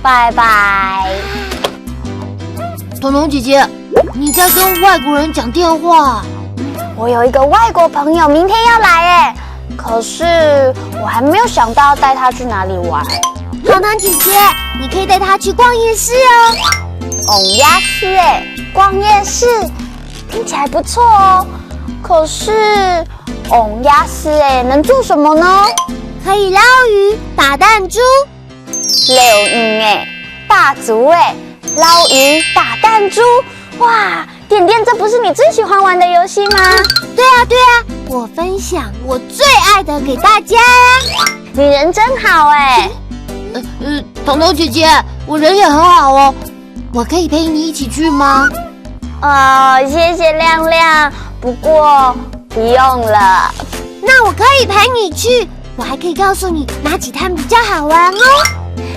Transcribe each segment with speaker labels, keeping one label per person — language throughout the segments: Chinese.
Speaker 1: 拜拜。
Speaker 2: 彤彤姐姐，你在跟外国人讲电话？
Speaker 1: 我有一个外国朋友明天要来耶，可是我还没有想到要带他去哪里玩。
Speaker 3: 彤彤姐姐，你可以带他去逛夜市哦。
Speaker 1: 鸭市哎，逛夜市听起来不错哦。可是鸭市哎，能做什么呢？
Speaker 3: 可以捞鱼、打弹珠。
Speaker 1: 遛鱼哎，大足哎，捞鱼、打弹珠，哇！点点，这不是你最喜欢玩的游戏吗？
Speaker 3: 对啊，我分享我最爱的给大家啊！
Speaker 1: 你人真好哎。
Speaker 2: 彤彤姐姐，我人也很好哦，我可以陪你一起去吗？
Speaker 1: 谢谢亮亮，不过不用了。
Speaker 3: 那我可以陪你去，我还可以告诉你哪几摊比较好玩哦。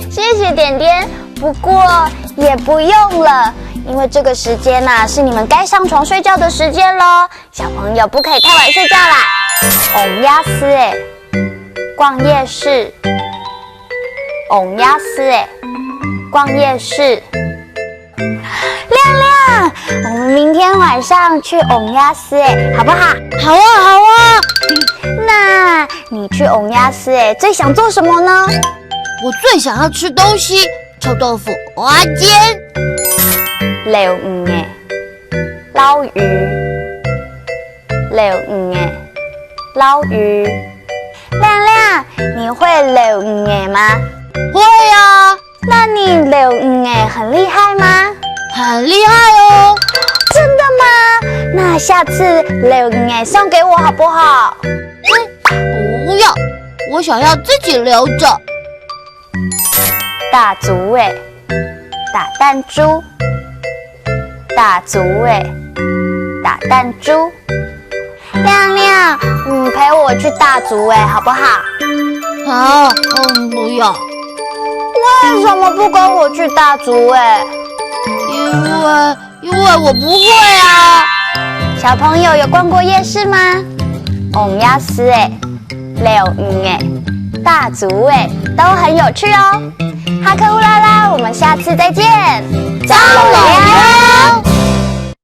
Speaker 1: 谢谢点点，不过也不用了，因为这个时间是你们该上床睡觉的时间咯，小朋友不可以太晚睡觉啦。鸭丝哎，逛夜市。鸭丝哎，逛夜市。亮亮，我们明天晚上去鸭丝哎，好不好？
Speaker 2: 好啊。
Speaker 1: 那你去鸭丝哎，最想做什么呢？
Speaker 2: 我最想要吃东西，臭豆腐、蚵仔煎。
Speaker 1: 遛鱼哎，捞鱼。遛鱼哎，捞鱼。亮亮，你会遛鱼哎吗？
Speaker 2: 会啊。
Speaker 1: 那你遛鱼哎很厉害吗？
Speaker 2: 很厉害哦。
Speaker 1: 真的吗？那下次遛鱼哎送给我好不好？
Speaker 2: 不要，我想要自己留着。
Speaker 1: 大足哎，打弹珠。大足哎，打弹珠。亮亮，你陪我去大足哎，好不好？
Speaker 2: 好，不要。
Speaker 1: 为什么不跟我去大足哎？
Speaker 2: 因为我不会啊。
Speaker 1: 小朋友有逛过夜市吗？鸭丝哎，遛鱼哎，大足哎，都很有趣哦。哈克乌拉拉，我们下次再见。
Speaker 2: 张老师。